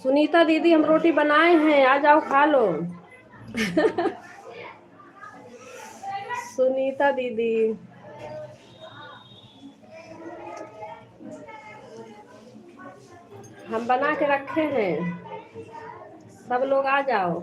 सुनीता दीदी, हम रोटी बनाए हैं, आ जाओ खा लो। सुनीता दीदी, हम बना के रखे हैं, सब लोग आ जाओ।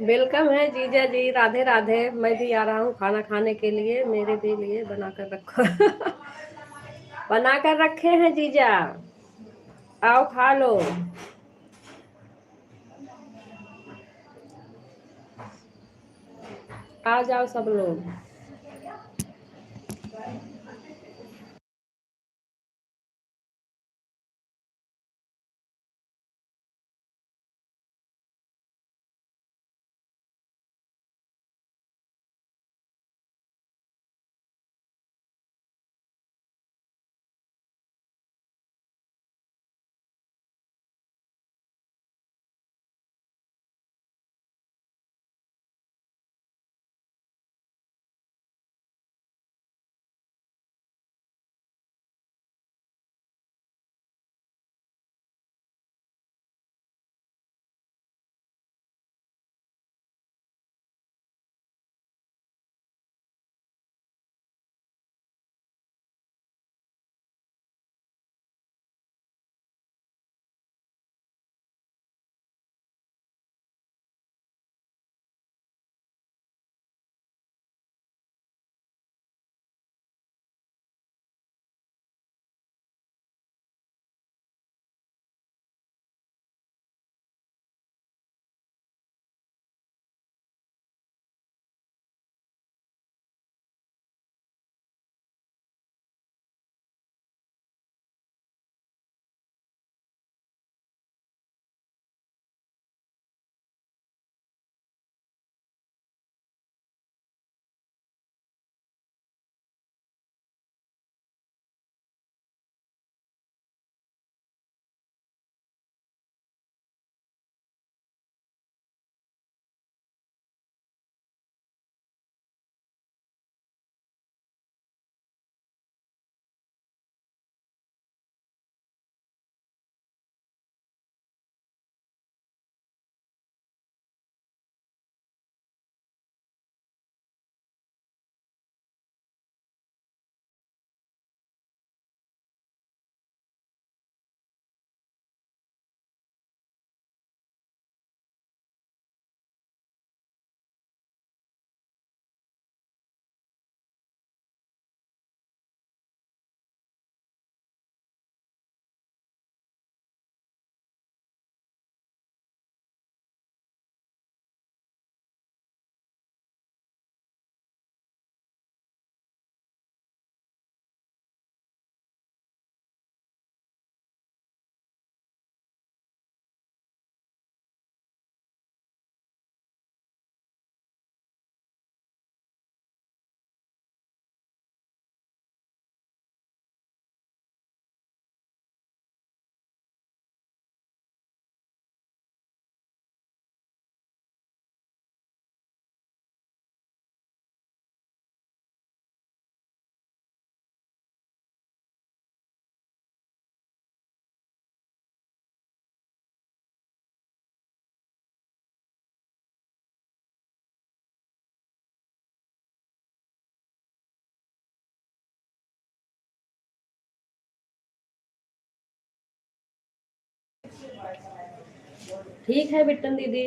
वेलकम है जीजा जी, राधे राधे। मैं भी आ रहा हूँ खाना खाने के लिए, मेरे भी लिए बना कर रखो। बना कर रखे हैं जीजा, आओ खा लो। आ जाओ सब लोग। ठीक है बिट्टन दीदी।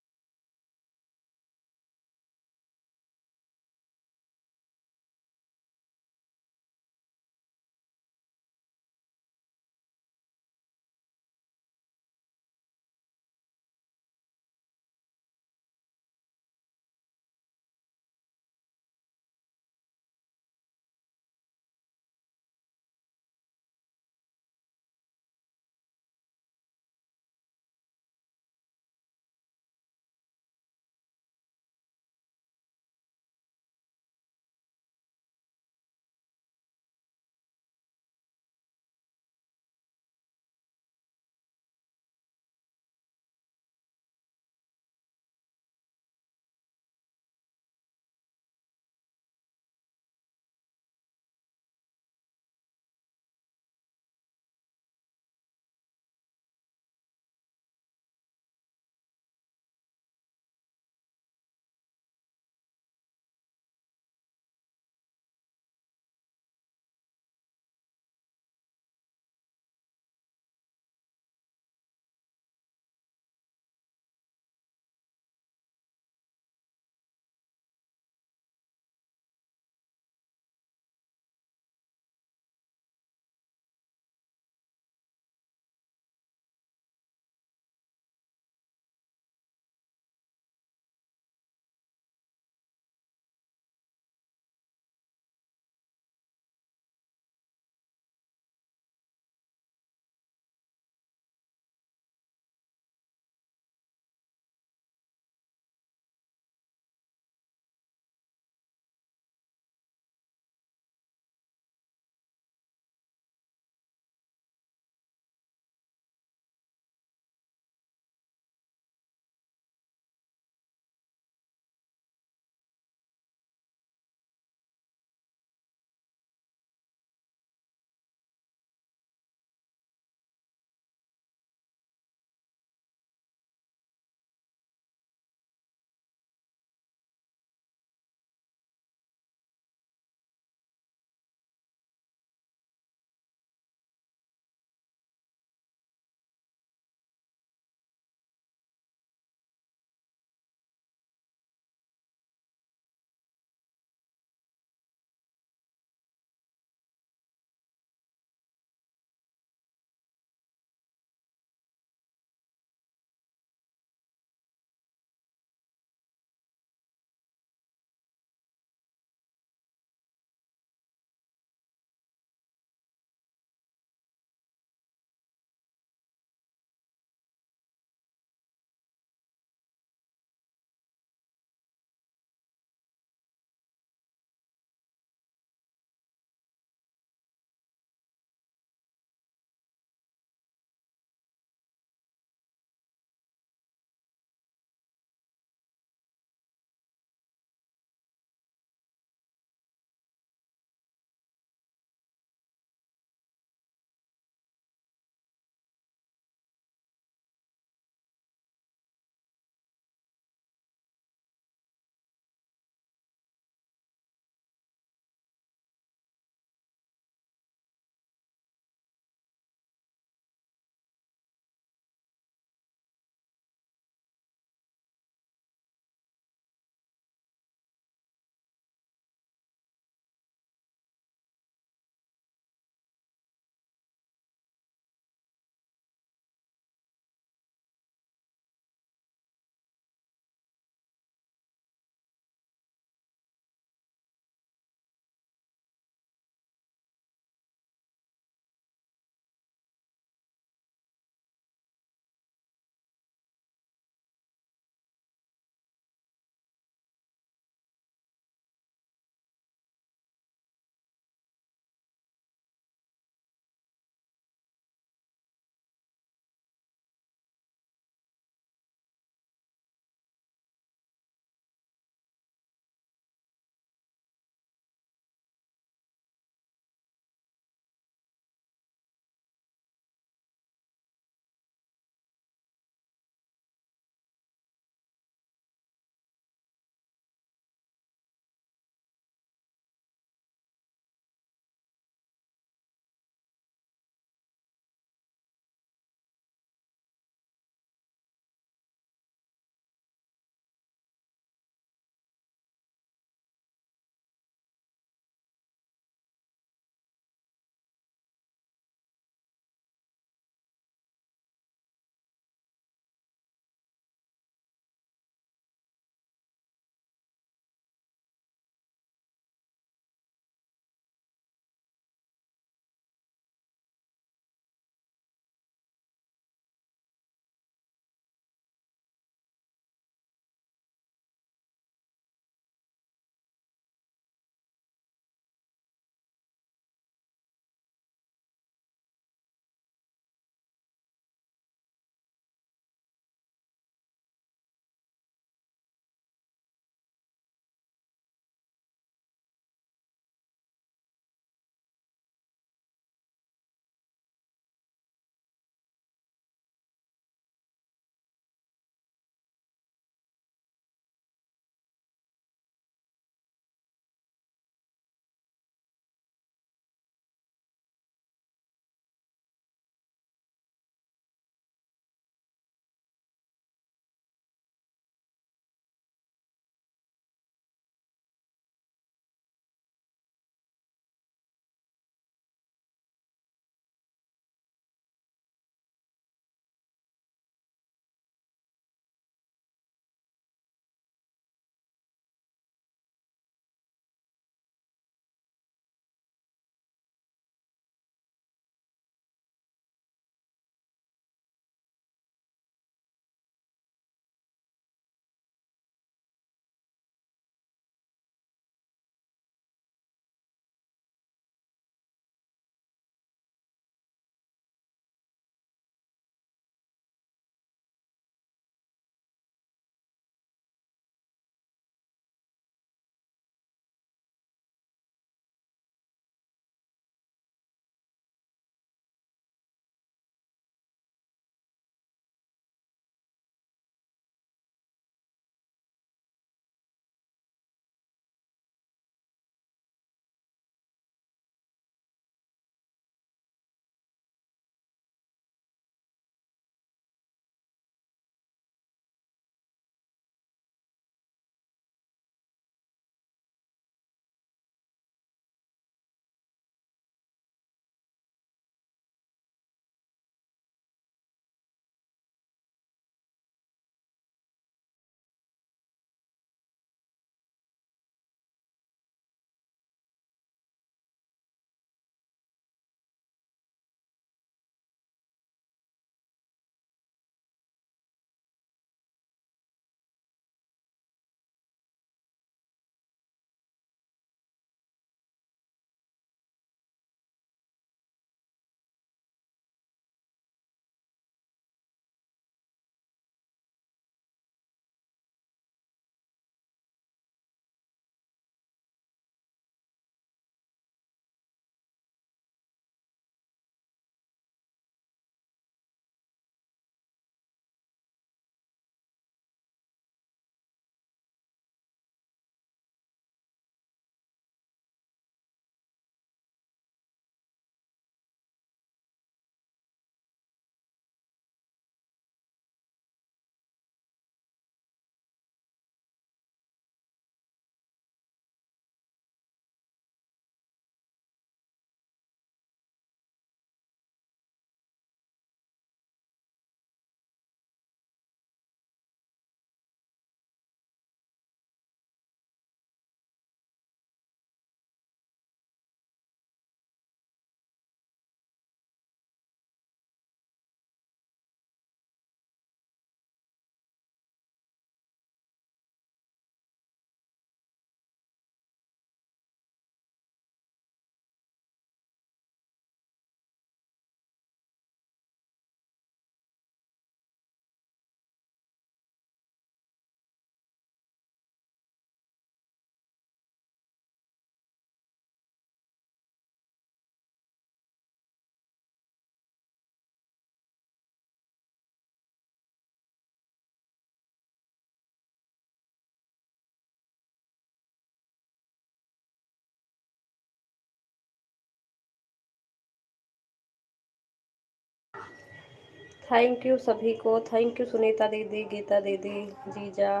थैंक यू सभी को, थैंक यू सुनीता दीदी, गीता दीदी, जीजा,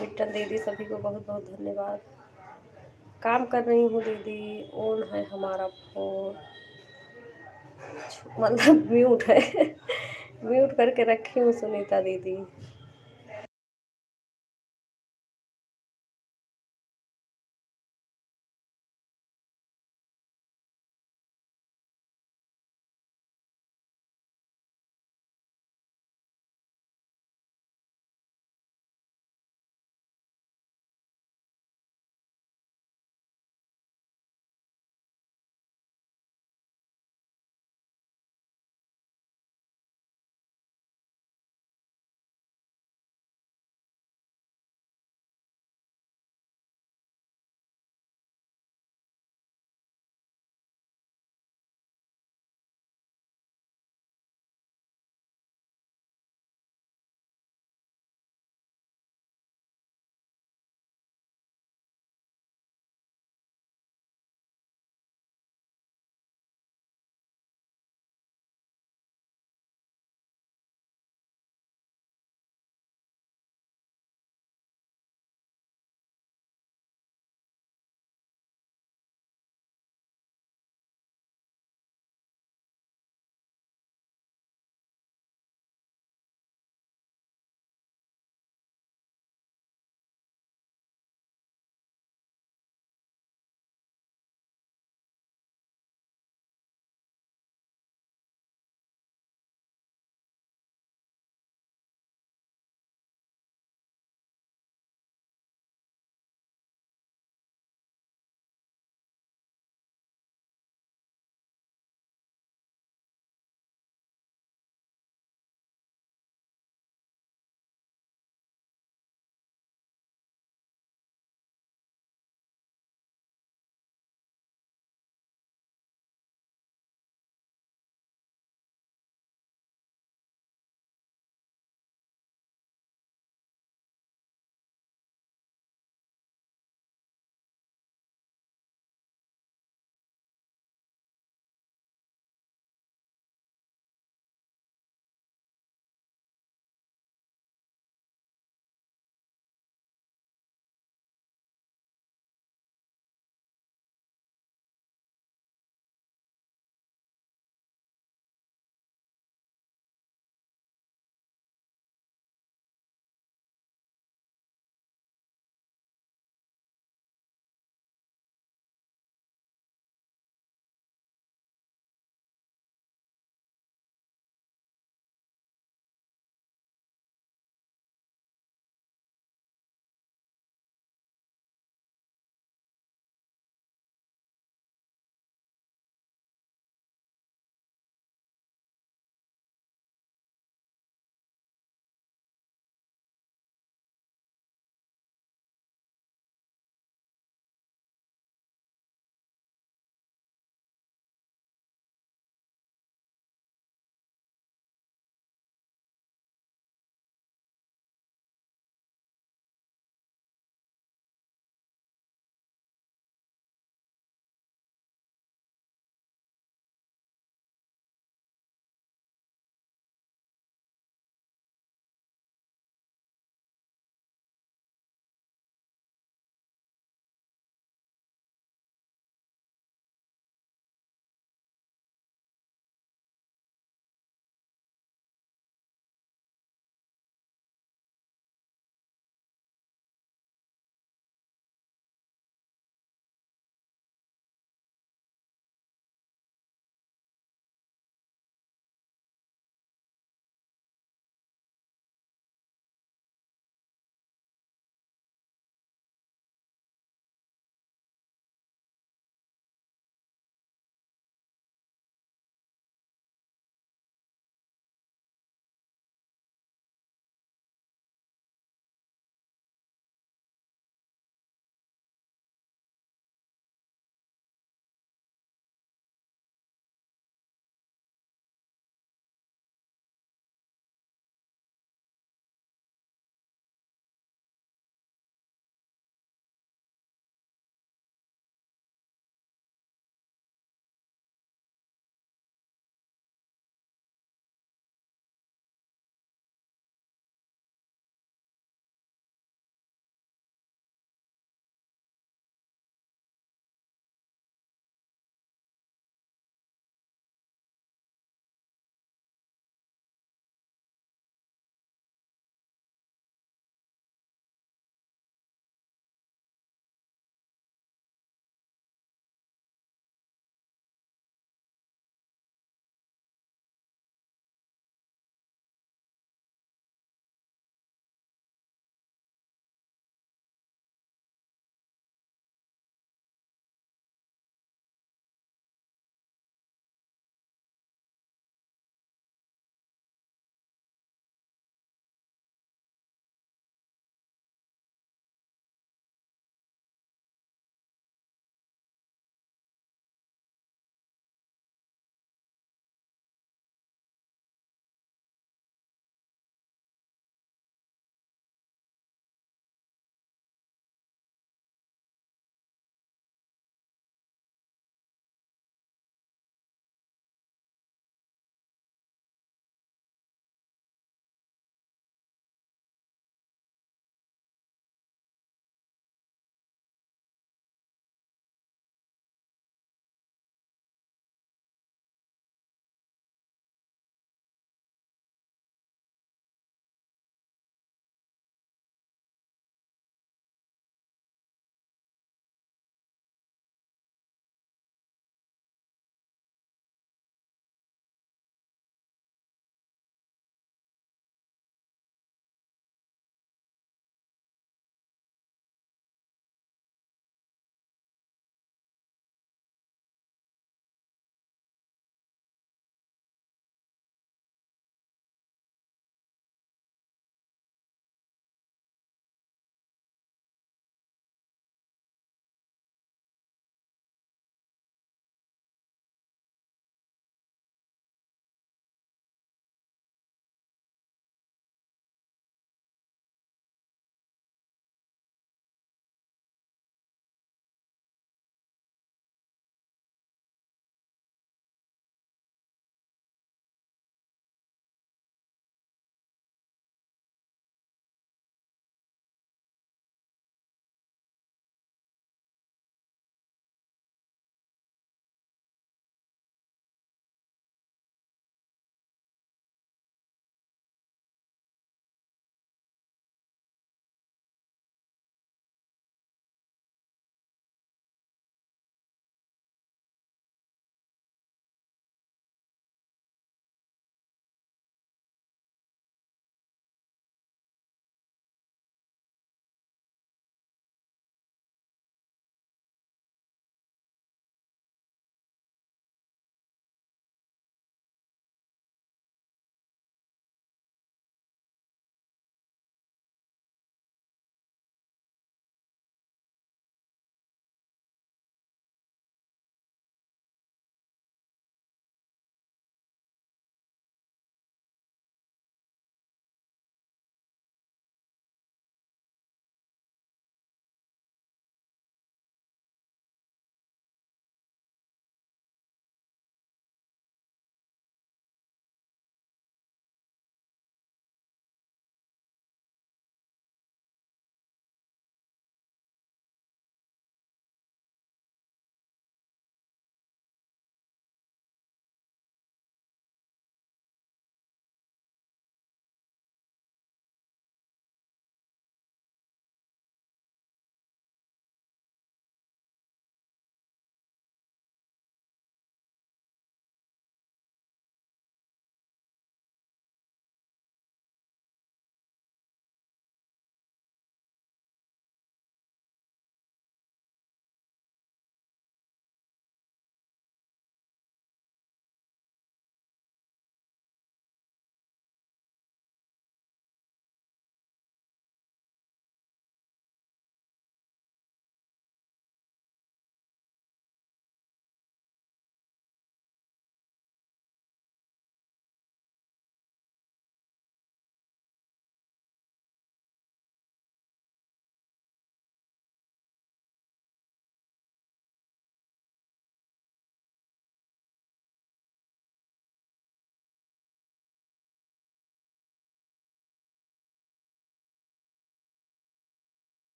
बिट्टन दीदी, सभी को बहुत बहुत धन्यवाद। काम कर रही हूँ दीदी, ऑन है हमारा फोन, मतलब म्यूट है। म्यूट करके रखी हूँ सुनीता दीदी।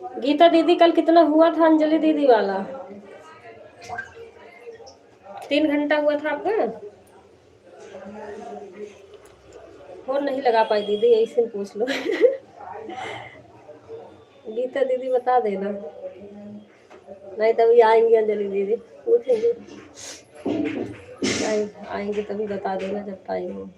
गीता दीदी कल कितना हुआ था अंजलि दीदी वाला? 3 घंटा हुआ था आपका? फोन नहीं लगा पाई दीदी, ऐसे पूछ लो। गीता दीदी बता देना, नहीं तभी आएंगे अंजलि दीदी, पूछेंगे। आएंगे तभी बता देना जब टाइम हो।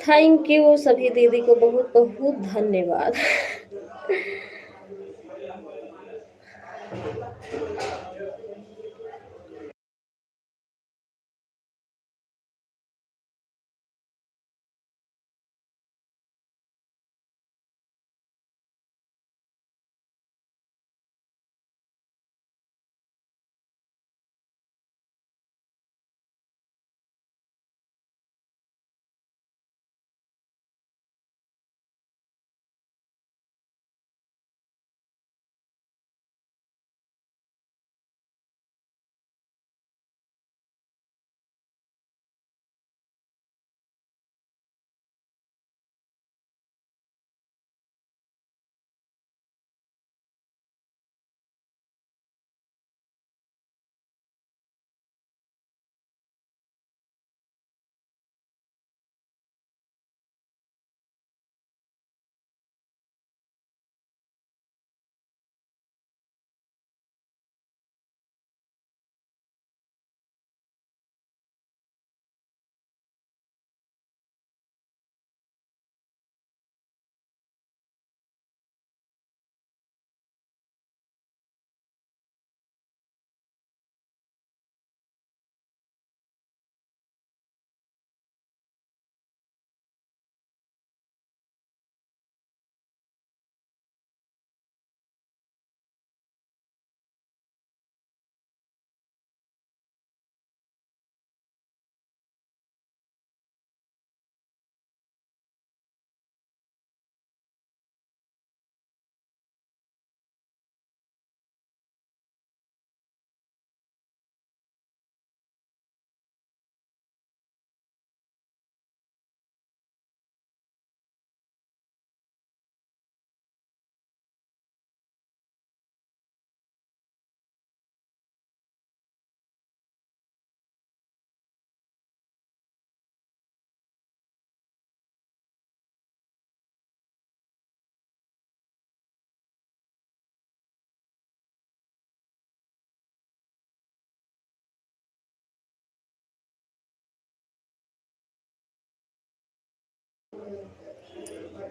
थैंक यू सभी दीदी को बहुत बहुत धन्यवाद।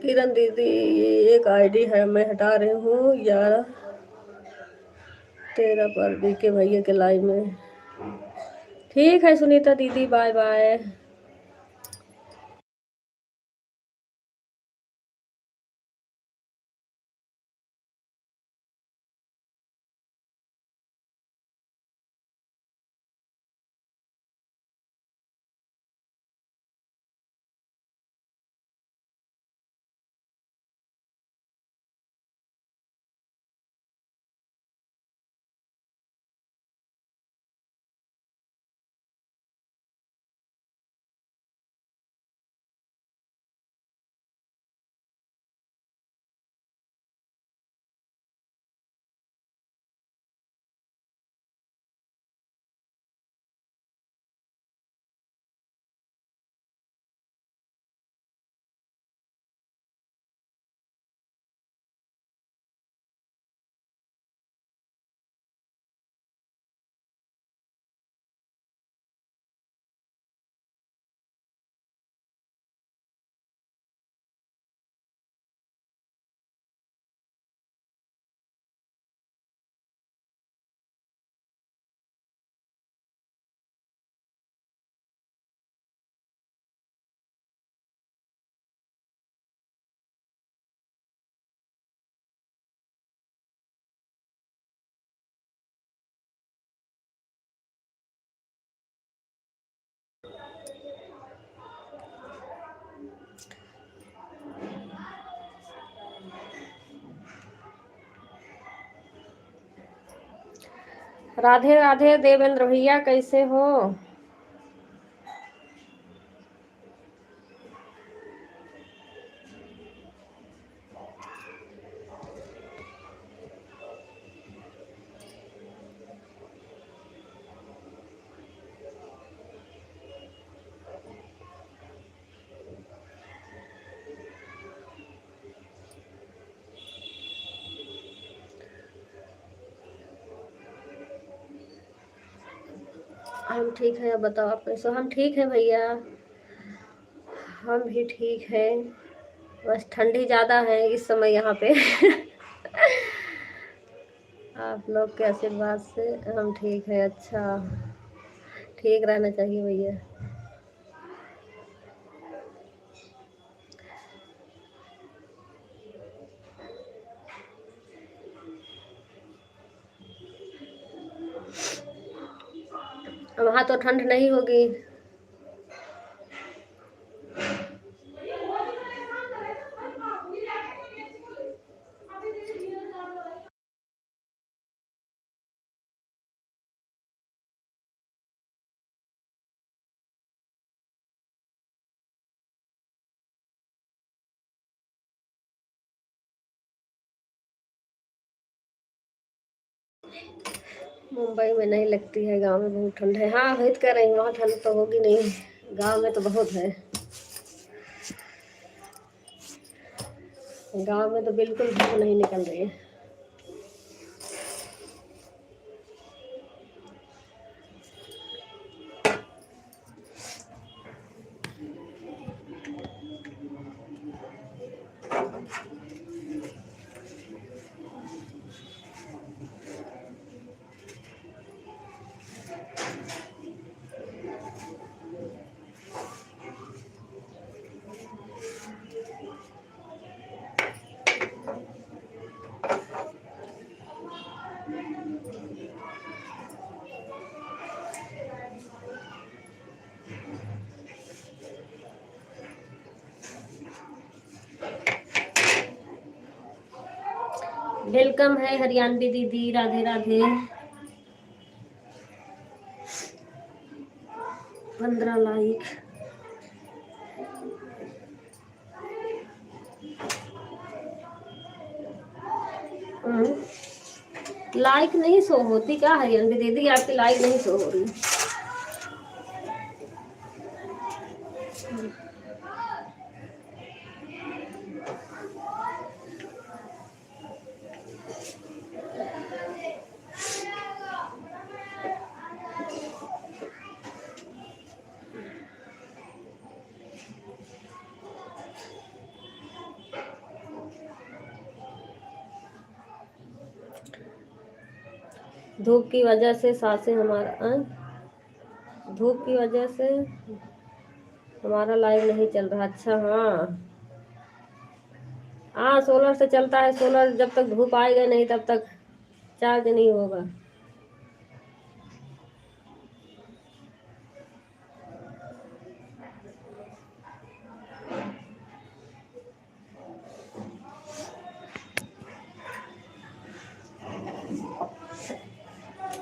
किरण दीदी ये एक आईडी है, मैं हटा रही हूँ यार तेरा पर बीके भैया के लाइव में। ठीक है सुनीता दीदी, बाय बाय। राधे राधे देवेंद्र भैया, कैसे हो? हम ठीक है, बताओ आप कैसे? हम ठीक है भैया। हम भी ठीक हैं, बस ठंडी ज़्यादा है इस समय यहाँ पे। आप लोग के आशीर्वाद से हम ठीक है। अच्छा, ठीक रहना चाहिए भैया। वहाँ तो ठंड नहीं होगी। मुंबई में नहीं लगती है, गांव में बहुत ठंड है। हाँ, वही तो कह रही हूँ, वहाँ ठंड तो होगी नहीं, गांव में तो बहुत है। गांव में तो बिल्कुल धूप नहीं निकल रही है। वेलकम है हरियाणवी दीदी, राधे राधे। 15 लाइक। लाइक नहीं शो होती क्या हरियाणवी दीदी? आपकी लाइक नहीं शो हो रही। धूप की वजह से सांसें हमारा धूप की वजह से हमारा लाइव नहीं चल रहा। अच्छा, हाँ हाँ, सोलर से चलता है। सोलर जब तक धूप आएगा नहीं तब तक चार्ज नहीं होगा।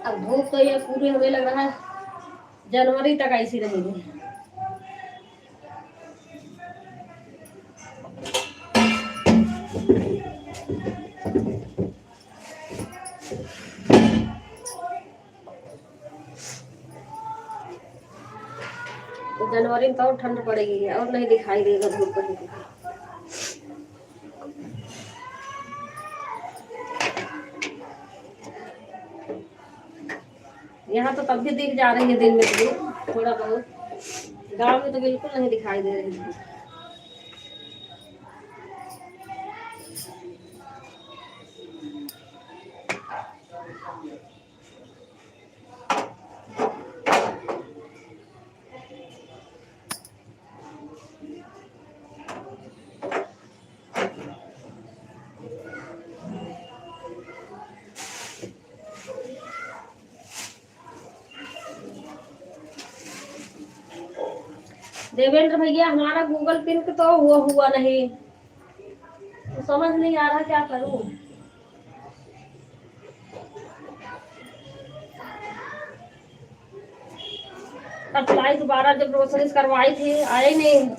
अब धूप तो ये पूरी हमें लग रहा है जनवरी तक ऐसी रहेगी। जनवरी में तो और ठंड पड़ेगी और नहीं दिखाई देगा धूप कहीं पे। यहाँ तो तब भी दिख जा रही है दिन में धूप थोड़ा बहुत। गांव में तो बिल्कुल नहीं दिखाई दे रही है। देवेंद्र भैया, हमारा गूगल पिन तो हुआ नहीं, तो समझ नहीं आ रहा क्या करूं। अप्लाई दोबारा जब प्रोसेस करवाई थी आए नहीं।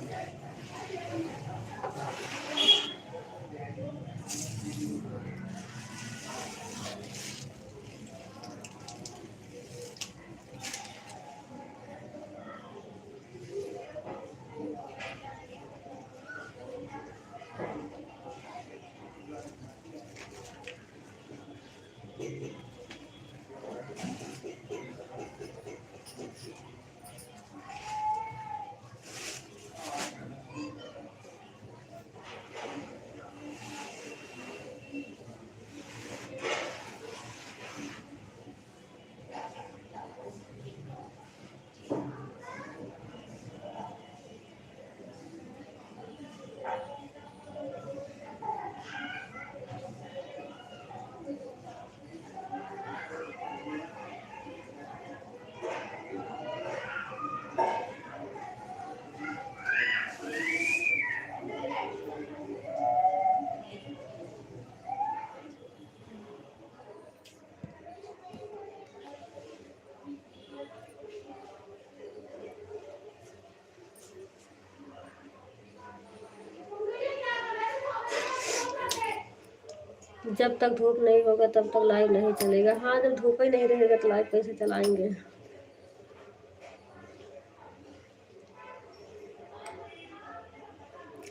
जब तक धूप नहीं होगा तब तक लाइव नहीं चलेगा। हाँ, जब धूप ही नहीं रहेगा तो लाइव कैसे चलाएंगे।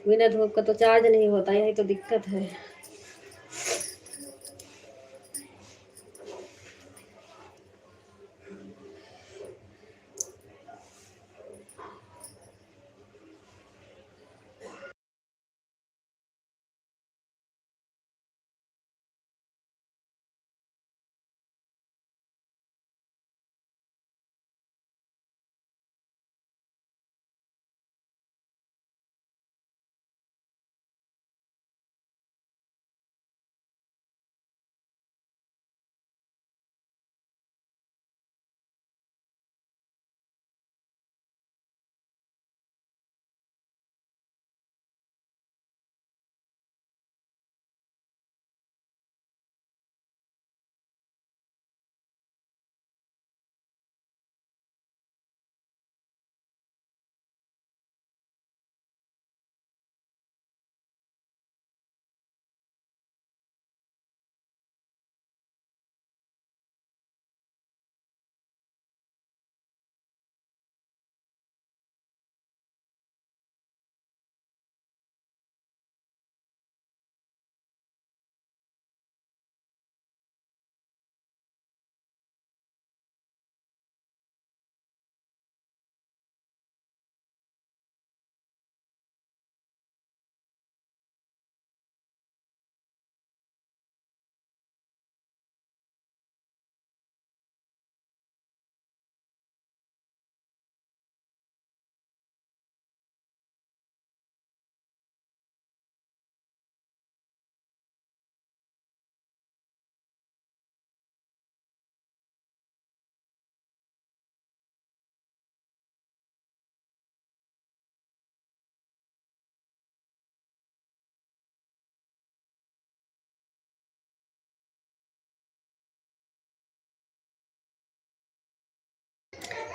बिना धूप का तो चार्ज नहीं होता, यही तो दिक्कत है।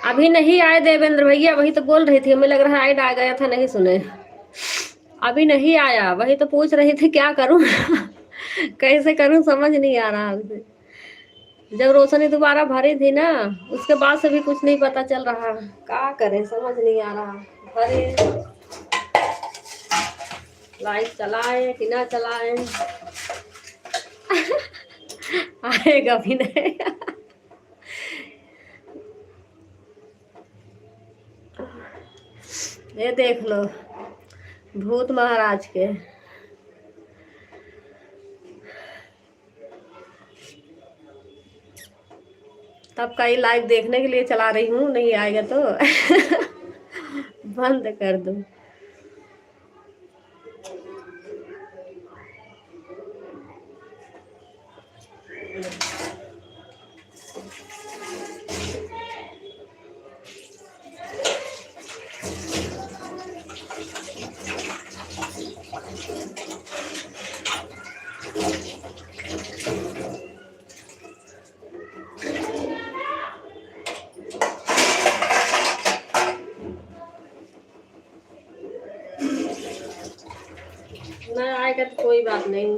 अभी नहीं आए देवेंद्र भैया, वही तो बोल रही थी, हमें लग रहा है ऐड आ गया था, नहीं सुने। अभी नहीं आया, वही तो पूछ रही थी क्या करूं। कैसे करूं समझ नहीं आ रहा अभी। जब रोशनी दोबारा भरी थी ना, उसके बाद से भी कुछ नहीं पता चल रहा, क्या करें समझ नहीं आ रहा। भरे लाइट चलाए कि ना चलाए। आएगा भी नहीं। ये देख लो भूत महाराज के। तब का ही लाइव देखने के लिए चला रही हूँ, नहीं आएगा तो बंद कर दूं। ना आएगा तो कोई बात नहीं,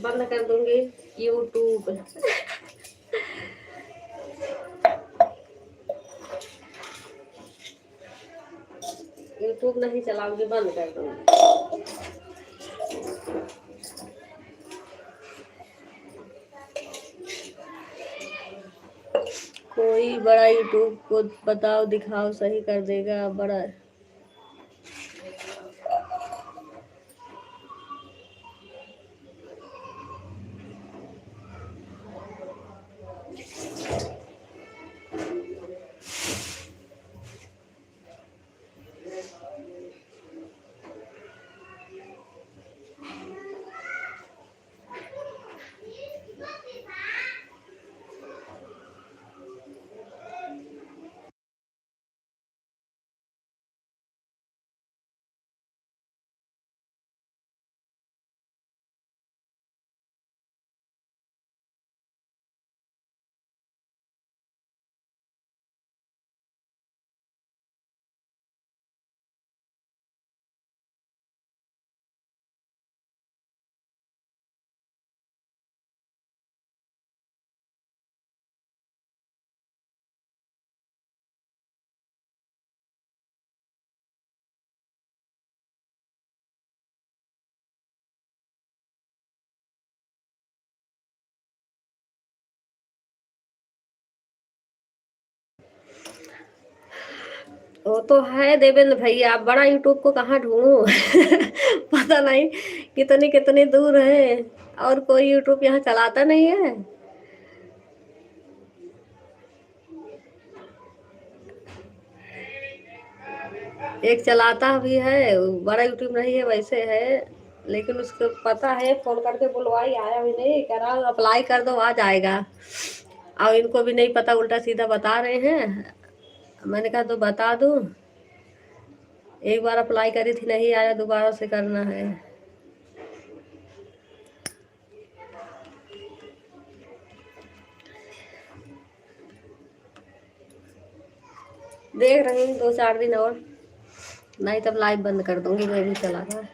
बंद कर दूंगी यूट्यूब। यूट्यूब नहीं चलाऊंगी, बंद कर दूंगी। कोई बड़ा यूट्यूब को बताओ, दिखाओ, सही कर देगा बड़ा। वो तो है देवेंद्र भैया, आप बड़ा यूट्यूब को कहाँ ढूंढूं पता नहीं कितनी कितनी दूर है, और कोई यूट्यूब यहाँ चलाता नहीं है। एक चलाता भी है, बड़ा यूट्यूब नहीं है वैसे है, लेकिन उसको पता है, फोन करके बुलवाई, आया भी नहीं, कह रहा अप्लाई कर दो आ जाएगा। और इनको भी नहीं पता, उल्टा सीधा बता रहे हैं। मैंने कहा तो बता दूं, एक बार अप्लाई करी थी नहीं आया, दोबारा से करना है। देख रही हूँ 2-4 दिन और, नहीं तब लाइव बंद कर दूंगी मैं भी, चला था।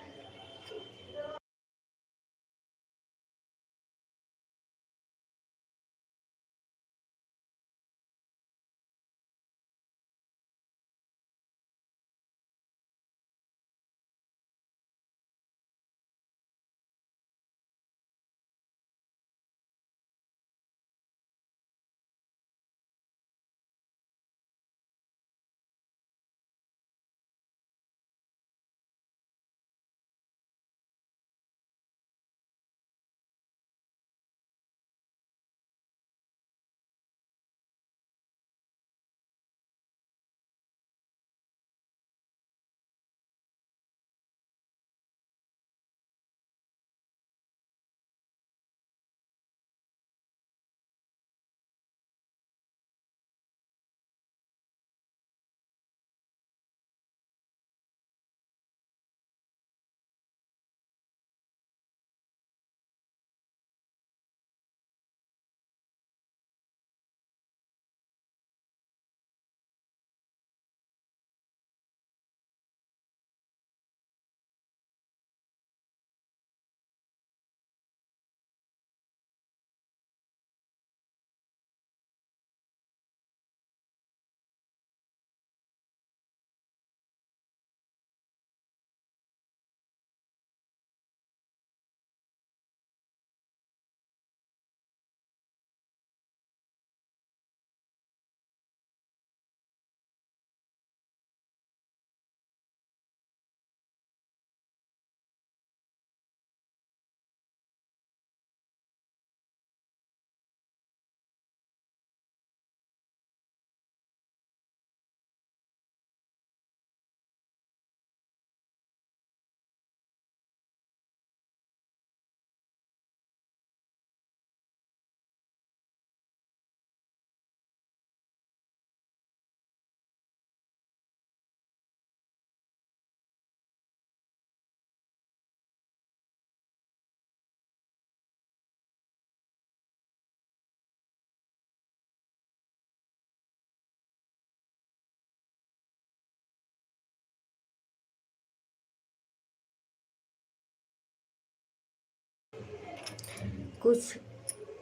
कुछ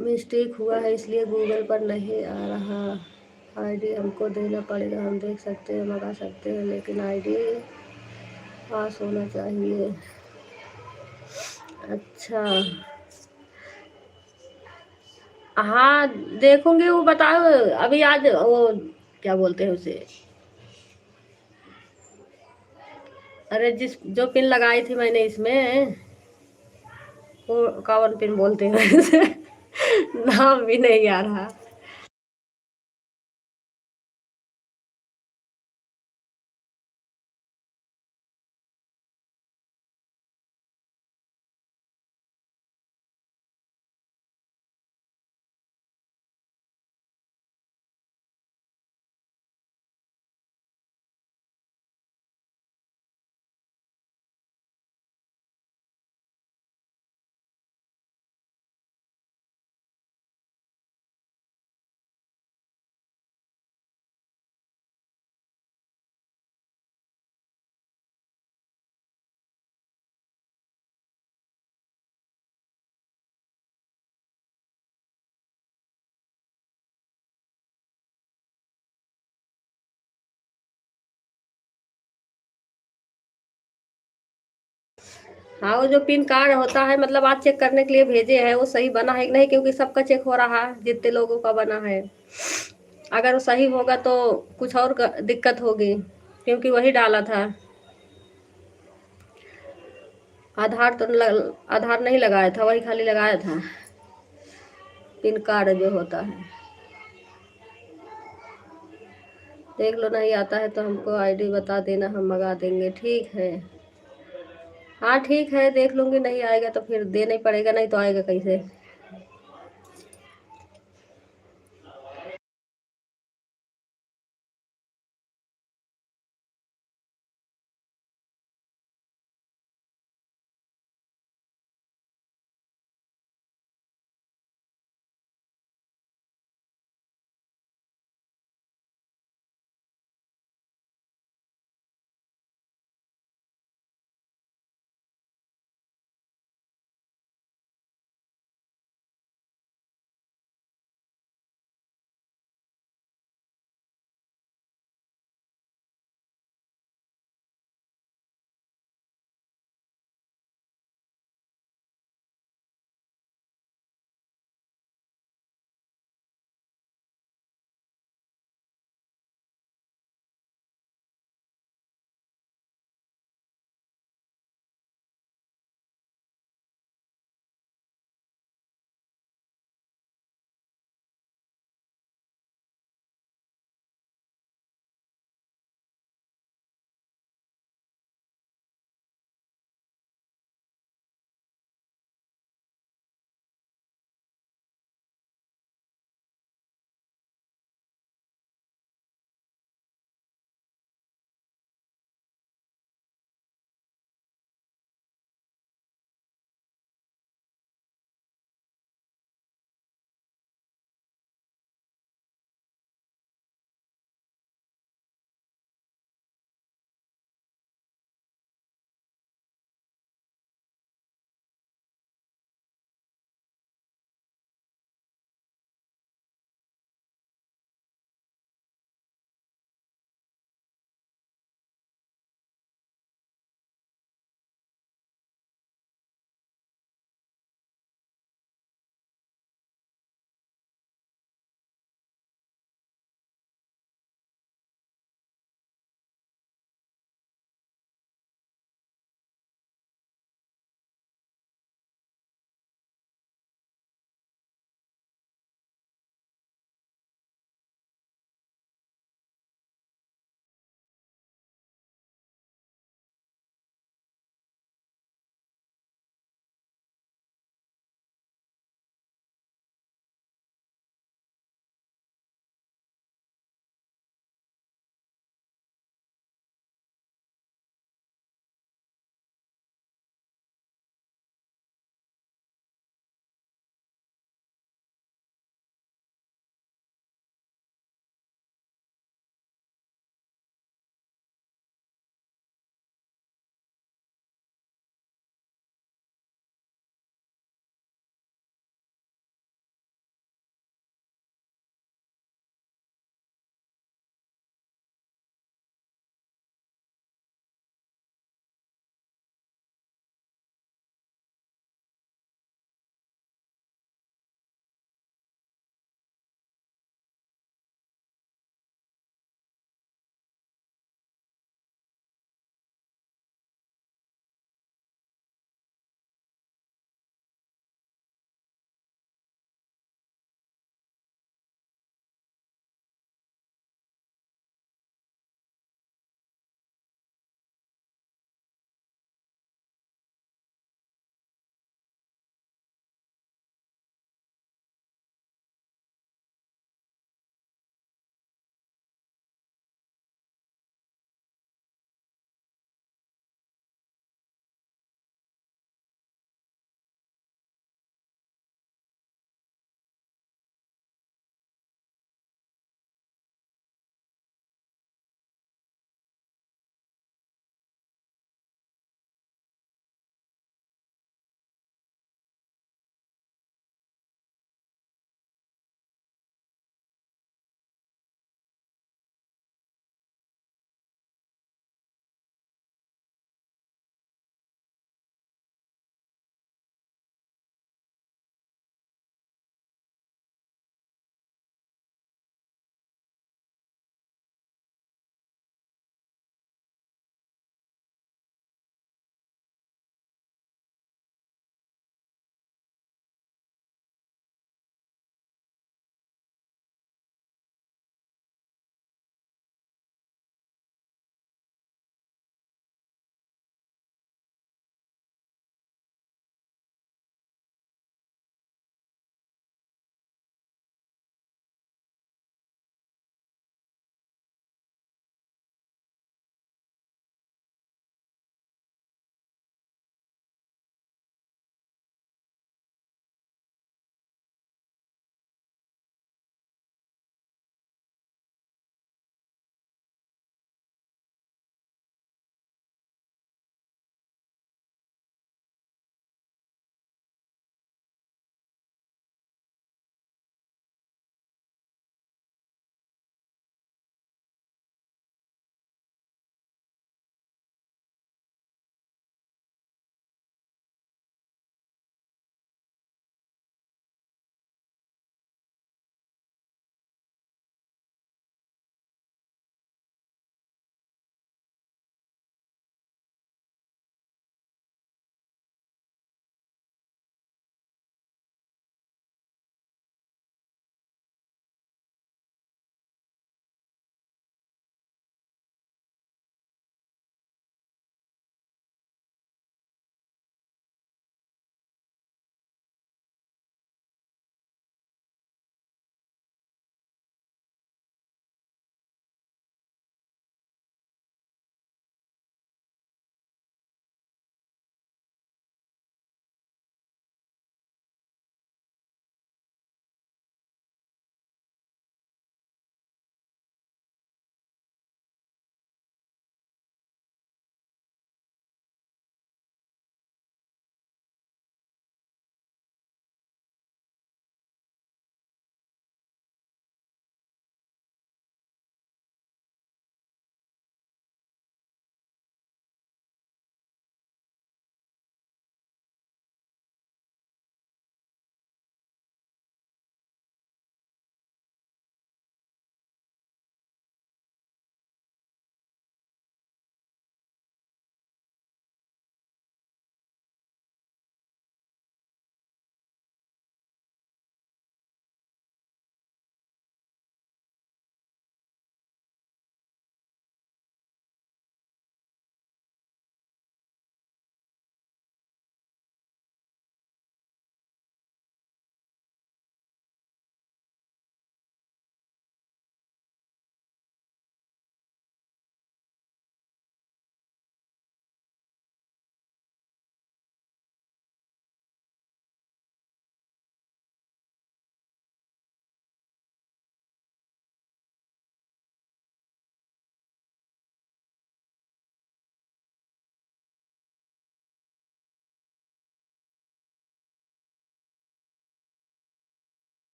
मिस्टेक हुआ है इसलिए गूगल पर नहीं आ रहा। आईडी हमको देना पड़ेगा, हम देख सकते हैं, मंगा सकते हैं, लेकिन आईडी पास होना चाहिए। अच्छा, हाँ देखूंगी, वो बताओ अभी आज वो क्या बोलते हैं उसे, अरे जिस जो पिन लगाई थी मैंने इसमें, वो कौन पिन बोलते हैं वैसे नाम भी नहीं आ रहा। हाँ, वो जो पिन कार्ड होता है, मतलब आज चेक करने के लिए भेजे हैं, वो सही बना है कि नहीं, क्योंकि सबका चेक हो रहा है जितने लोगों का बना है। अगर वो सही होगा तो कुछ और दिक्कत होगी। क्योंकि वही डाला था। आधार नहीं लगाया था, वही खाली लगाया था, पिन कार्ड जो होता है। देख लो, नहीं आता है तो हमको आईडी बता देना, हम मंगा देंगे, ठीक है। हाँ ठीक है, देख लूँगी, नहीं आएगा तो फिर देना ही पड़ेगा, नहीं तो आएगा कैसे।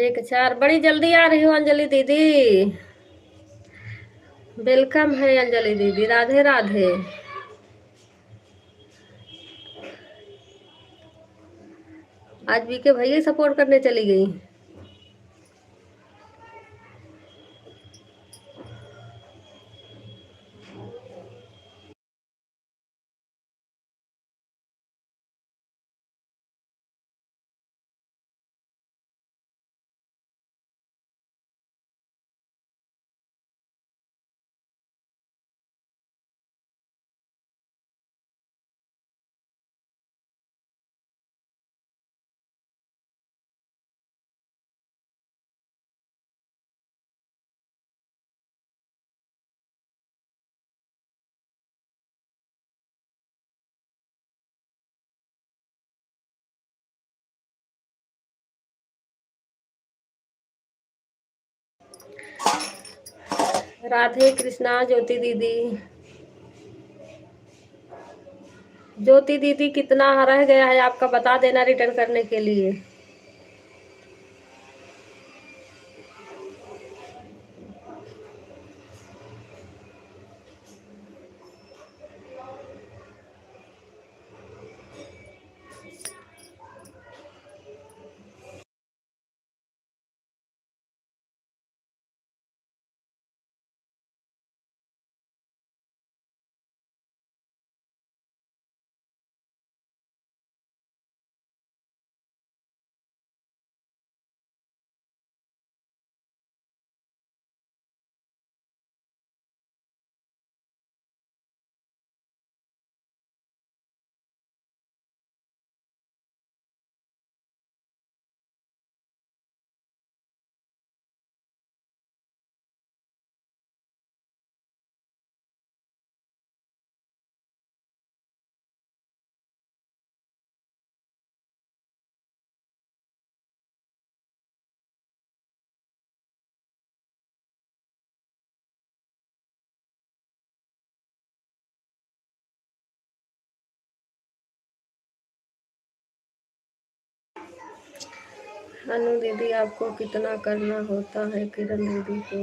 एक चार। बड़ी जल्दी आ रही हो अंजलि दीदी। वेलकम है अंजलि दीदी, राधे राधे। आज बीके भैया सपोर्ट करने चली गई। राधे कृष्णा ज्योति दीदी। ज्योति दीदी कितना रह गया है आपका बता देना रिटर्न करने के लिए। अनु दीदी आपको कितना करना होता है किरण दीदी को।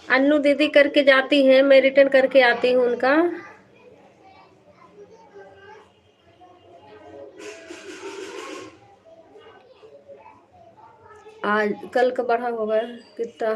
अन्नू दीदी करके जाती हैं, मैं रिटर्न करके आती हूँ उनका। आज कल का बढ़ा होगा कितना।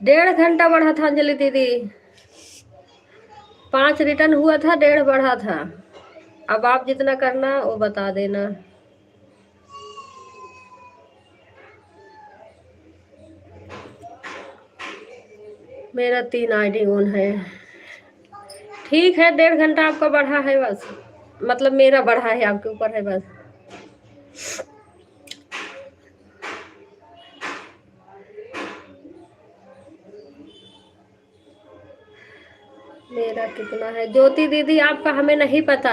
डेढ़ घंटा बढ़ा था अंजलि दीदी। 5 रिटर्न हुआ था, 1.5 बढ़ा था। अब आप जितना करना वो बता देना। मेरा 3 आईडी ऑन है। ठीक है, 1.5 घंटा आपका बढ़ा है बस, मतलब मेरा बढ़ा है, आपके ऊपर है बस। मेरा कितना है ज्योति दीदी आपका हमें नहीं पता।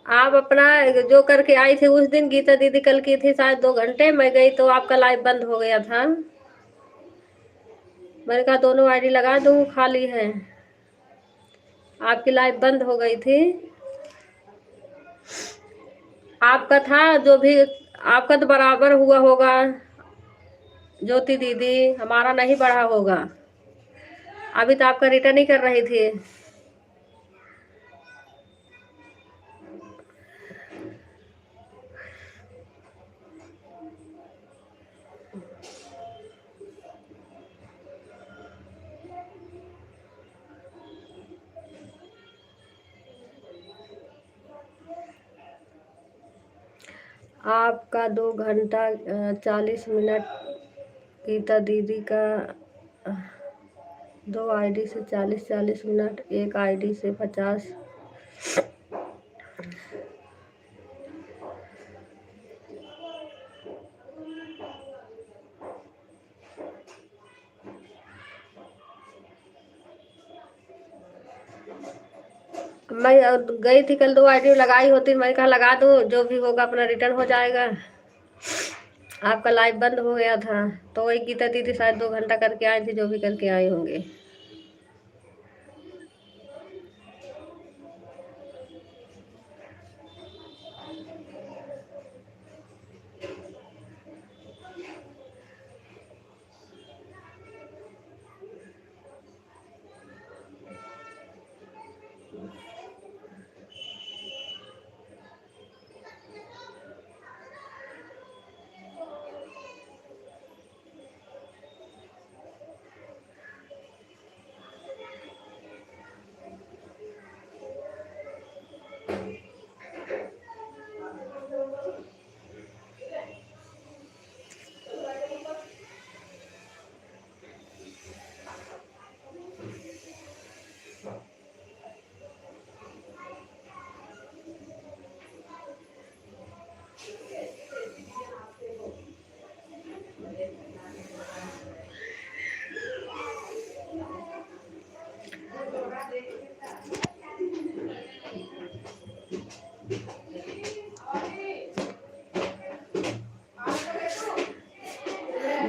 आप अपना जो करके आई थी उस दिन, गीता दीदी कल की थी शायद 2 घंटे, मैं गई तो आपका लाइव बंद हो गया था। मैंने कहा दोनों आईडी लगा दूँ, खाली है। आपकी लाइव बंद हो गई थी। आपका था जो भी, आपका तो बराबर हुआ होगा ज्योति दीदी, हमारा नहीं बढ़ा होगा। अभी तो आपका रिटर्न ही कर रही थी। आपका 2 घंटा 40 मिनट गीता दीदी का दो आईडी से 40-40 मिनट, एक आईडी से 50। मैं गई थी कल, 2 आईडी लगाई होती, मैं कहा लगा दूँ, जो भी होगा अपना रिटर्न हो जाएगा। आपका लाइव बंद हो गया था, तो वही गीता दीदी शायद 2 घंटा करके आई थी, जो भी करके आए होंगे।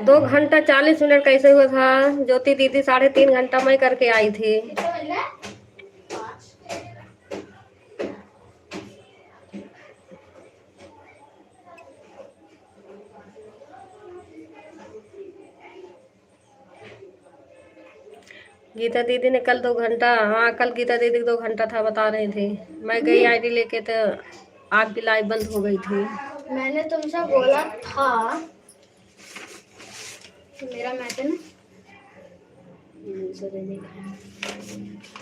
दो घंटा 40 मिनट कैसे हुआ था? ज्योति दीदी 3.5 घंटा मैं करके आई थी। गीता दीदी ने कल 2 घंटा, हाँ कल गीता दीदी 2 घंटा था, बता रही थी। मैं गई आईडी लेके तो आपकी लाइव बंद हो गई थी। मैंने तुमसे बोला था मेरा मैटर ना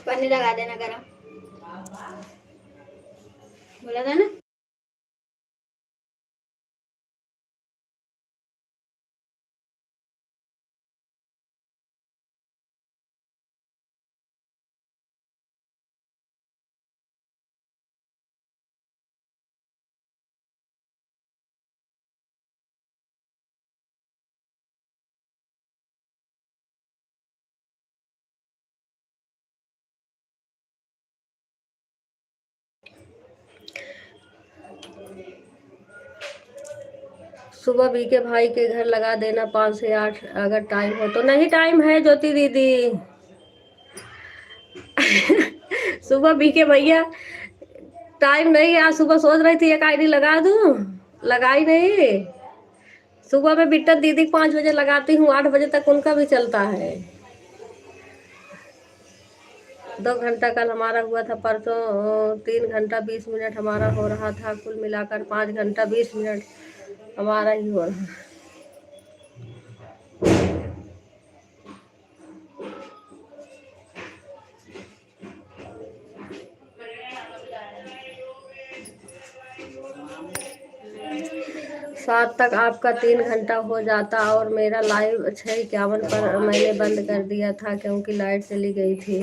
पानी लगा देना गरम, बोला था ना। सुबह बी के भाई के घर लगा देना 5 से 8, अगर टाइम हो तो। नहीं टाइम है ज्योति दीदी। सुबह बी के भैया टाइम नहीं है। आज सुबह सोच रही थी एक आईडी लगा दूं, लगाई नहीं। सुबह में बिट्टा दीदी 5 बजे लगाती हूँ, 8 बजे तक उनका भी चलता है। 2 घंटा कल हमारा हुआ था, परसों 3 घंटा 20 मिनट हमारा हो रहा था, कुल मिलाकर 5 घंटा 20 मिनट हमारा ही हो रहा। सात तक आपका 3 घंटा हो जाता, और मेरा लाइव 6:51 पर मैंने बंद कर दिया था क्योंकि लाइट चली गई थी।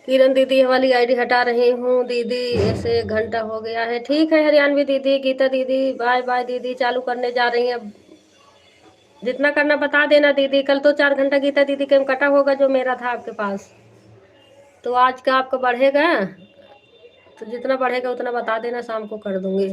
किरण दीदी वाली आईडी हटा रही हूँ दीदी, ऐसे 1 घंटा हो गया है। ठीक है हरियाणवी दीदी, गीता दीदी, बाय बाय दीदी, चालू करने जा रही हैं अब। जितना करना बता देना दीदी, कल तो 4 घंटा गीता दीदी के कटा होगा जो मेरा था आपके पास, तो आज का आपका बढ़ेगा, तो जितना बढ़ेगा उतना बता देना, शाम को कर दूंगी।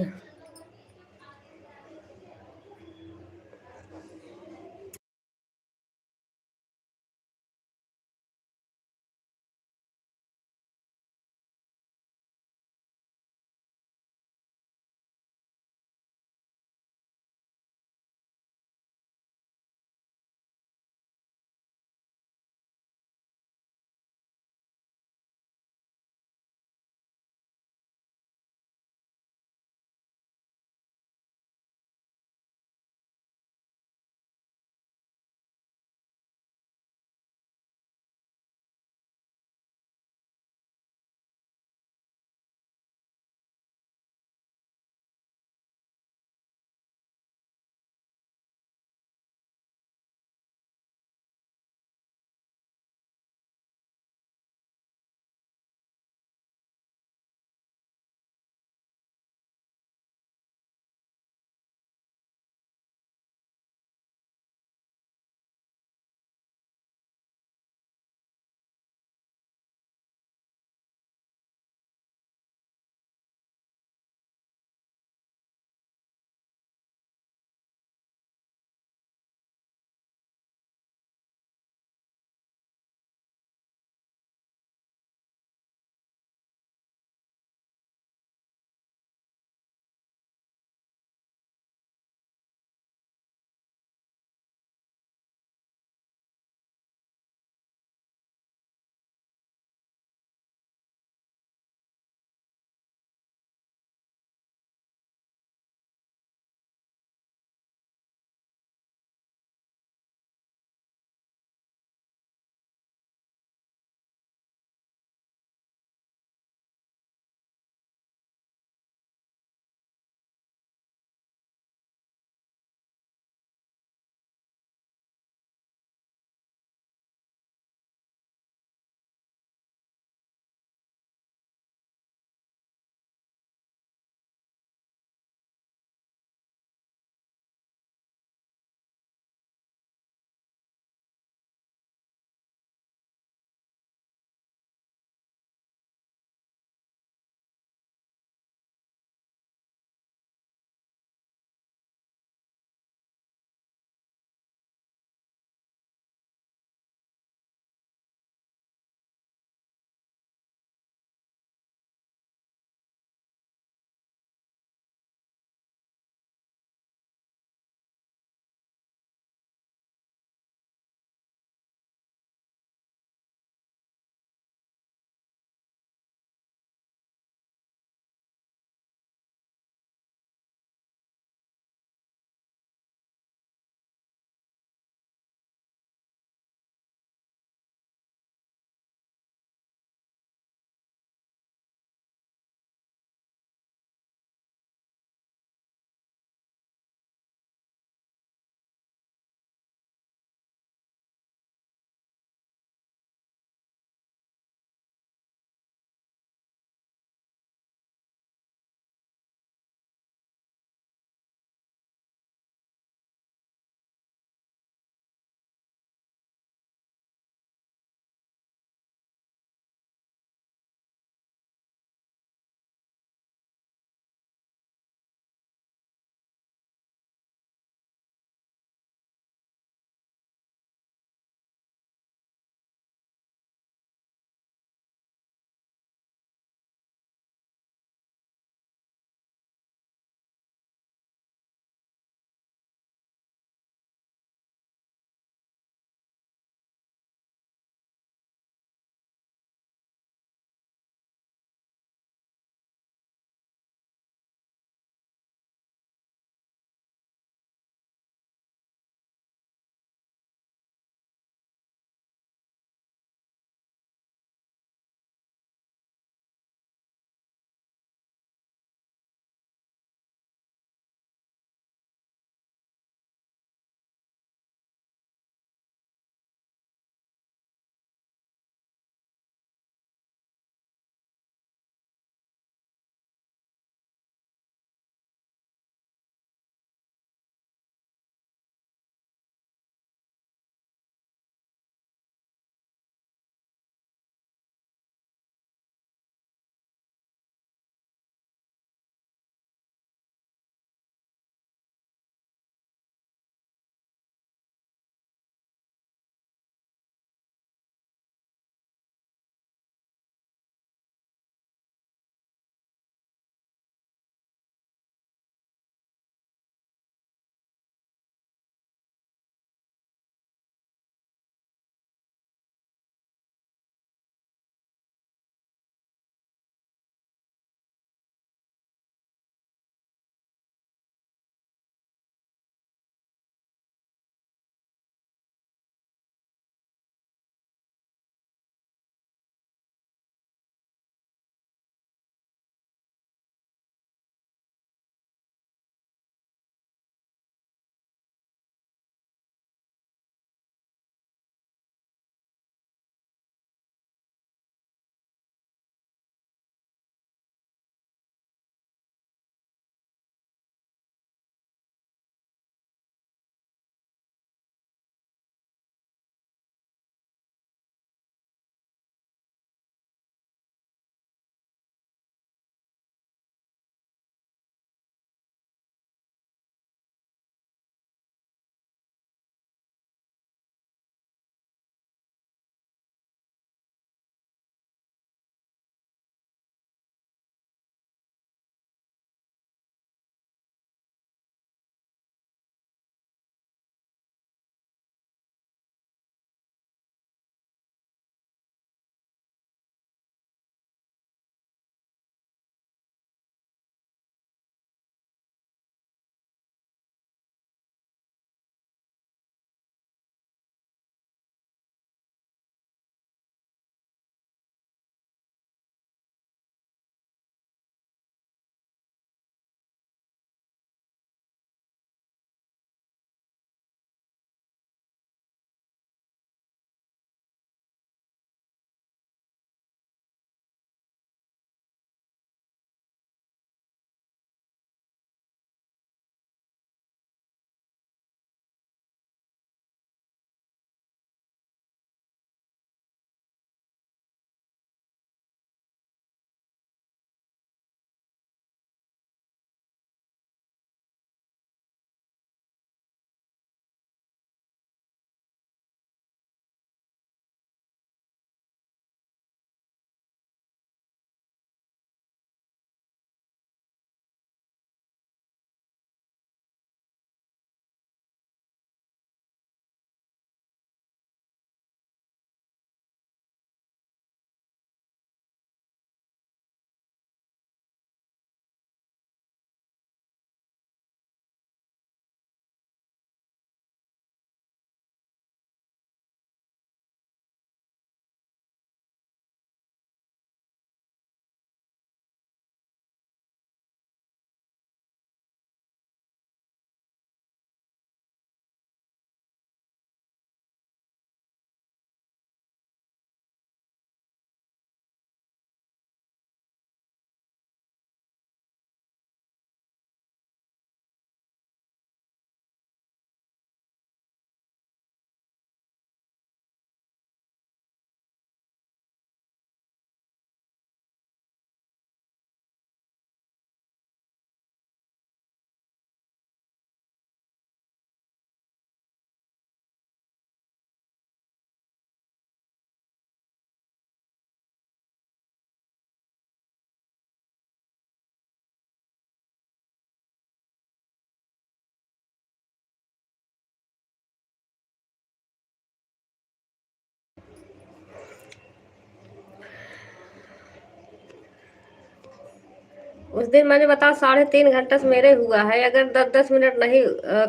उस दिन मैंने बताया 3.5 घंटा से मेरे हुआ है, अगर 10-10 मिनट नहीं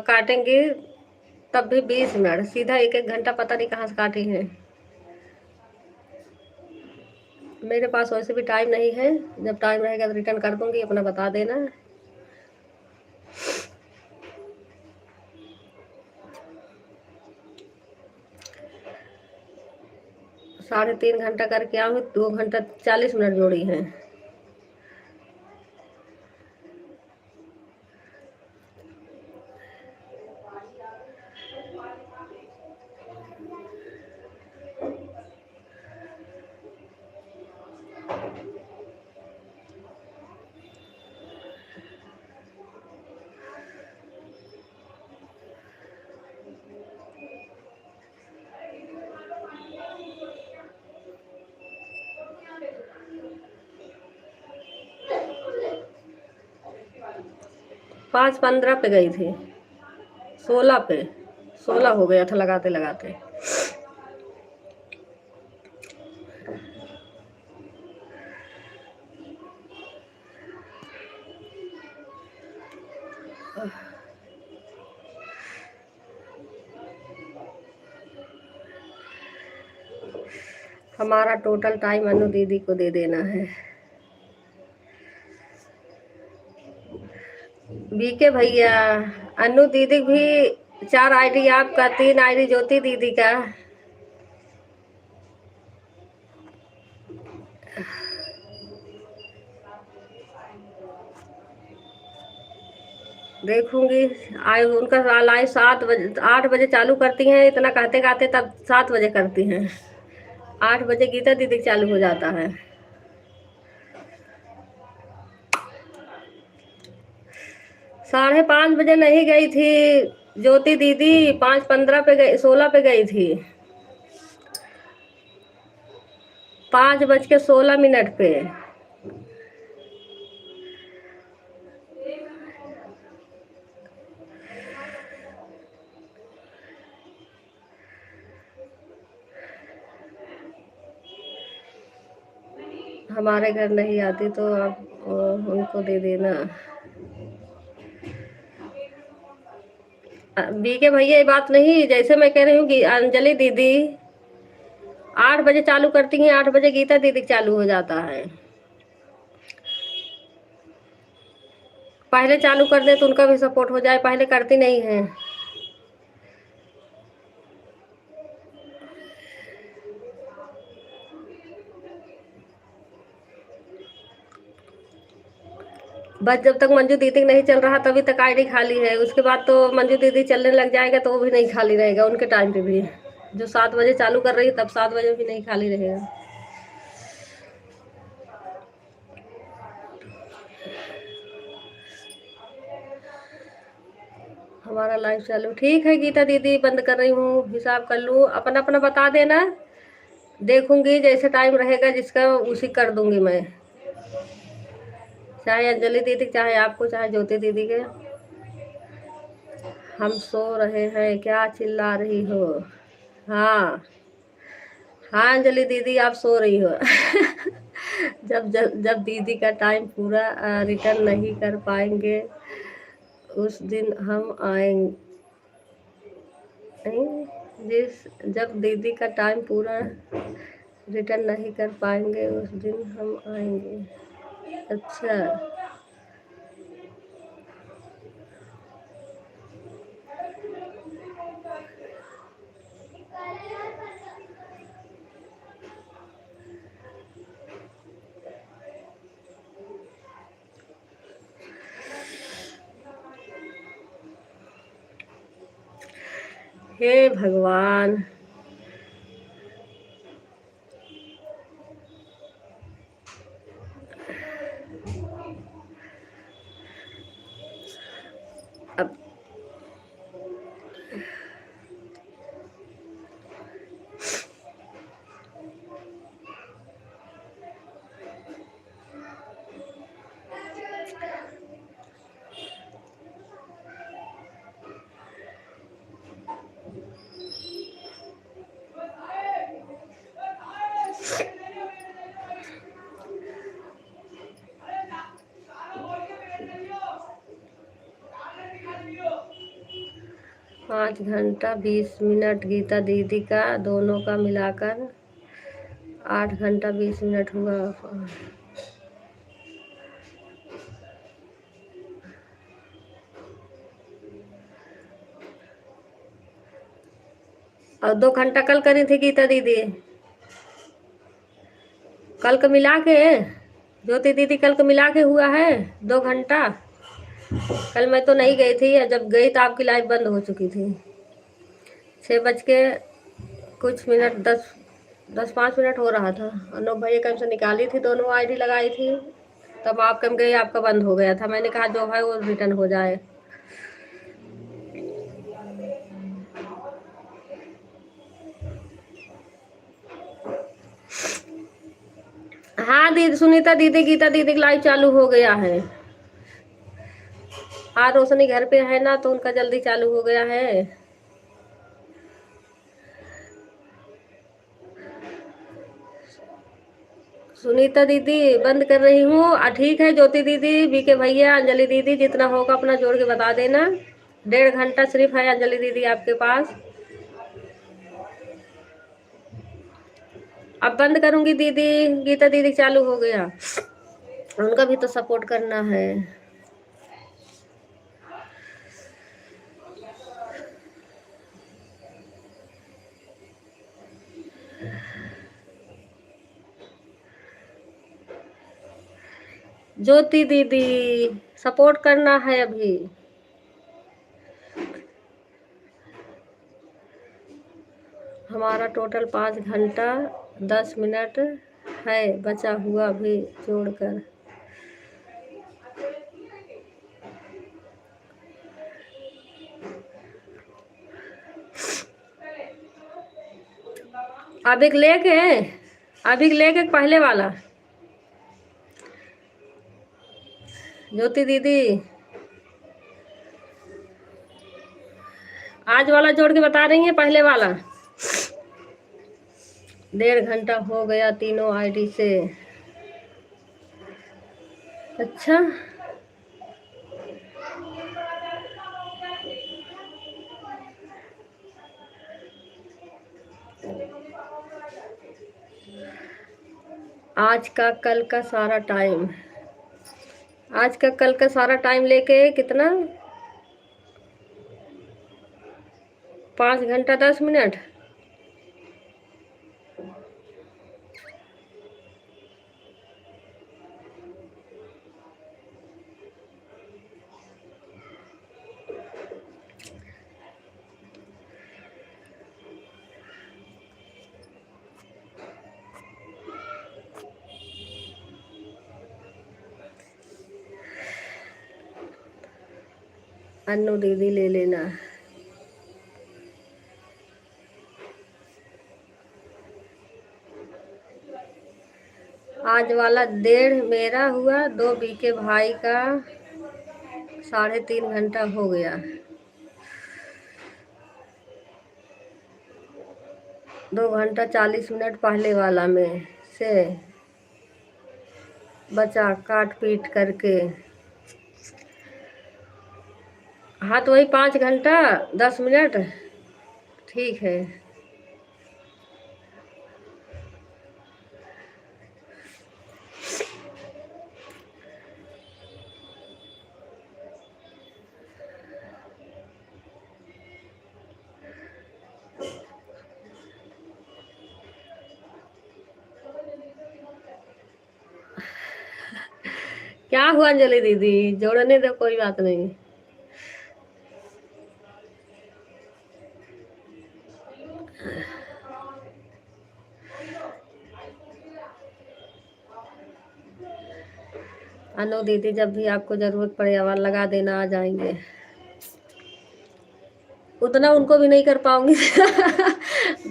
काटेंगी तब भी 20 मिनट, सीधा 1-1 घंटा पता नहीं कहाँ से काटी है। मेरे पास वैसे भी टाइम नहीं है, जब टाइम रहेगा तो रिटर्न कर दूंगी, अपना बता देना। साढ़े 3 घंटा करके आऊँ, 2 घंटा 40 मिनट जोड़ी है। पाँच 15 पे गई थी, 16 पे, 16 हो गया था लगाते लगाते। हमारा टोटल टाइम अनु दीदी को दे देना है। बीके भैया, अनु दीदी भी 4 आईडी आपका, 3 आईडी ज्योति दीदी का। देखूंगी, आज उनका लाइव 7 बजे 8 बजे चालू करती हैं, इतना कहते कहते तब 7 बजे करती हैं। 8 बजे गीता दीदी चालू हो जाता है। साढ़े 5 बजे नहीं गई थी ज्योति दीदी, 5:15 पे गई, 16 पे गई थी, 5:16 पे। हमारे घर नहीं आती तो आप उनको दे देना। बीके भैया, ये बात नहीं, जैसे मैं कह रही हूँ कि अंजलि दीदी 8 बजे चालू करती हैं, 8 बजे गीता दीदी चालू हो जाता है। पहले चालू कर दे तो उनका भी सपोर्ट हो जाए, पहले करती नहीं है। बस जब तक मंजू दीदी नहीं चल रहा तभी तक आईडी खाली है, उसके बाद तो मंजू दीदी चलने लग जाएगा तो वो भी नहीं खाली रहेगा, उनके टाइम पे भी। जो 7 बजे चालू कर रही है तब 7 बजे भी नहीं खाली रहेगा। हमारा लाइव चालू, ठीक है गीता दीदी, बंद कर रही हूँ, हिसाब कर लूँ, अपना अपना बता देना, देखूंगी जैसे टाइम रहेगा जिसका उसी कर दूंगी मैं, चाहे अंजलि दीदी, चाहे आपको, चाहे ज्योति दीदी के। हम सो रहे हैं, क्या चिल्ला रही हो? हाँ हाँ अंजलि दीदी, आप सो रही हो। जब दीदी का टाइम पूरा रिटर्न नहीं कर पाएंगे उस दिन हम आएंगे। जब दीदी का टाइम पूरा रिटर्न नहीं कर पाएंगे उस दिन हम आएंगे। अच्छा, हे भगवान, अब 5 घंटा 20 मिनट गीता दीदी का, दोनों का मिलाकर 8 घंटा 20 मिनट हुआ। और 2 घंटा कल करी थी गीता दीदी, कल को मिला के, ज्योति दीदी कल को मिला के हुआ है 2 घंटा। कल मैं तो नहीं गई थी, जब गई तो आपकी लाइव बंद हो चुकी थी। 6 बज के कुछ मिनट, 10-5 मिनट हो रहा था, और 9 कम से निकाली थी, दोनों आईडी लगाई थी, तब आप कम गई, आपका बंद हो गया था। मैंने कहा जो है वो रिटर्न हो जाए। हाँ दीदी, सुनीता दीदी, गीता दीदी का लाइव चालू हो गया है। हाँ, रोशनी घर पे है ना, तो उनका जल्दी चालू हो गया है। सुनीता दीदी बंद कर रही हूँ। ठीक है ज्योति दीदी, बीके भैया, अंजलि दीदी, जितना होगा अपना जोड़ के बता देना। 1.5 घंटा सिर्फ है अंजलि दीदी आपके पास। अब बंद करूंगी दीदी, गीता दीदी चालू हो गया, उनका भी तो सपोर्ट करना है। ज्योति दीदी सपोर्ट करना है अभी। हमारा टोटल 5 घंटा 10 मिनट है बचा हुआ भी जोड़कर। अब एक लेके पहले वाला ज्योति दीदी आज वाला जोड़ के बता रही है, पहले वाला। 1.5 घंटा हो गया तीनों आईडी से। अच्छा, आज का कल का सारा टाइम लेके कितना, 5 घंटा 10 मिनट। अन्नू दीदी ले लेना। आज वाला 1.5 मेरा हुआ, 2 बीके भाई का, 3.5 घंटा हो गया। 2 घंटा 40 मिनट पहले वाला में से बचा, काट पीट करके। हाँ तो वही 5 घंटा 10 मिनट ठीक है। क्या हुआ अंजलि दीदी, जोड़ने दो, कोई बात नहीं। अनु दीदी जब भी आपको जरूरत पड़े आवाज लगा देना, आ जाएंगे। उतना उनको भी नहीं कर पाऊंगी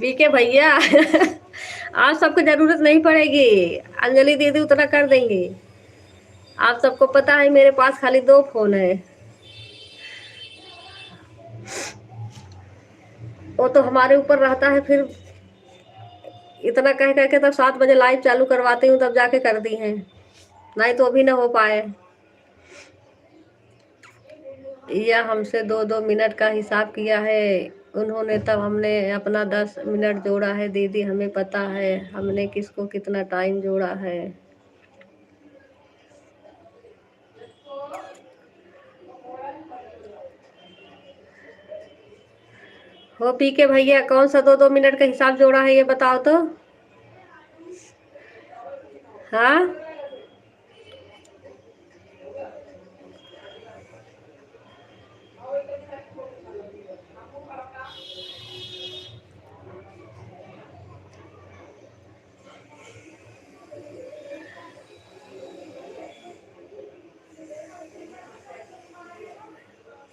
बीके भैया आप सबको जरूरत नहीं पड़ेगी, अंजलि दीदी उतना कर देंगे। आप सबको पता है मेरे पास खाली 2 फोन है, वो तो हमारे ऊपर रहता है। फिर इतना कह कह के तब 7 बजे लाइव चालू करवाती हूँ, तब जाके कर दी हैं, नहीं तो अभी ना हो पाए। यह हमसे 2-2 मिनट का हिसाब किया है उन्होंने, तब हमने अपना 10 मिनट जोड़ा है। दीदी हमें पता है हमने किसको कितना टाइम जोड़ा है। हो पी के भैया, कौन सा 2-2 मिनट का हिसाब जोड़ा है ये बताओ तो। हाँ,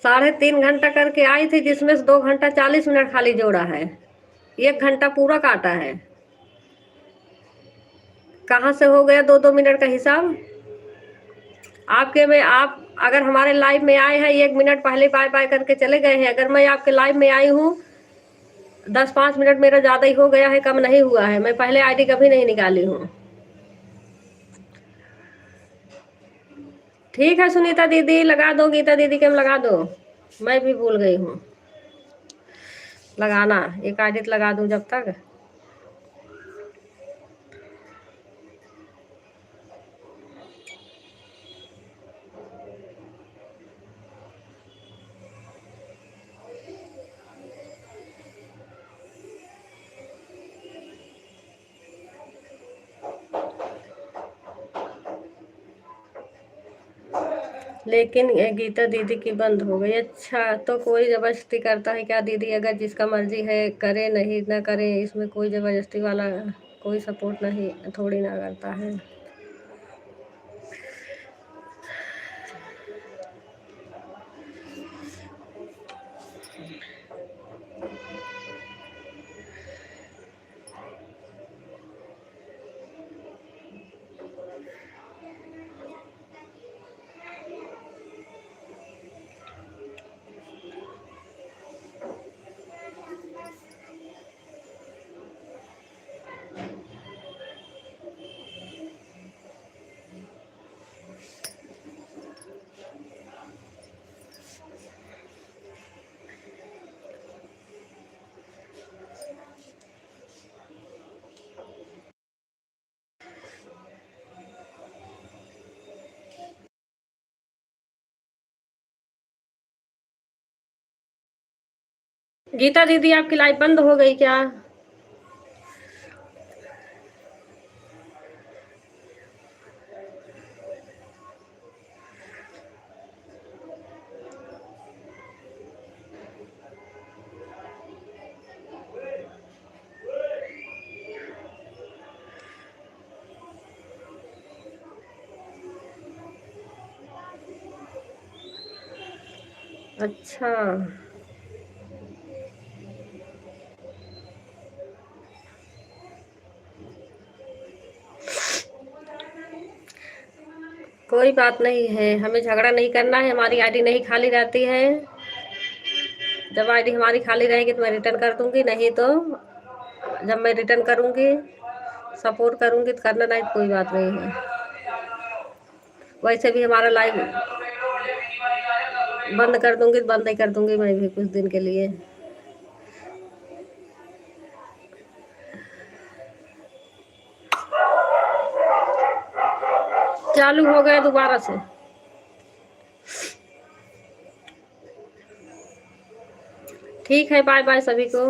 3.5 घंटा करके आई थी, जिसमें से 2 घंटा 40 मिनट खाली जोड़ा है। 1 घंटा पूरा काटा है। कहाँ से हो गया 2-2 मिनट का हिसाब? आपके में आप अगर हमारे लाइव में आए हैं 1 मिनट पहले बाय बाय करके चले गए हैं। अगर मैं आपके लाइव में आई हूँ 10-5 मिनट मेरा ज़्यादा ही हो गया है, कम नहीं हुआ है। मैं पहले आईडी कभी नहीं निकाली हूँ। ठीक है सुनीता दीदी, लगा दो। गीता दीदी के लगा दो, मैं भी भूल गई हूँ लगाना। एक आईडी लगा दूँ जब तक। लेकिन गीता दीदी की बंद हो गई। अच्छा, तो कोई ज़बरदस्ती करता है क्या दीदी? अगर जिसका मर्जी है करे, नहीं ना करे, इसमें कोई ज़बरदस्ती वाला कोई सपोर्ट नहीं थोड़ी ना करता है। गीता दीदी आपकी लाइव बंद हो गई क्या? अच्छा, कोई बात नहीं है, हमें झगड़ा नहीं करना है। हमारी आईडी नहीं खाली रहती है। जब आईडी हमारी खाली रहेगी तो मैं रिटर्न कर दूंगी, नहीं तो जब मैं रिटर्न करूंगी सपोर्ट करूंगी तो करना, नहीं तो कोई बात नहीं है। वैसे भी हमारा लाइव बंद कर दूंगी तो बंद नहीं कर दूंगी मैं भी कुछ दिन के लिए। चालू हो गए दोबारा से। ठीक है, बाय बाय सभी को।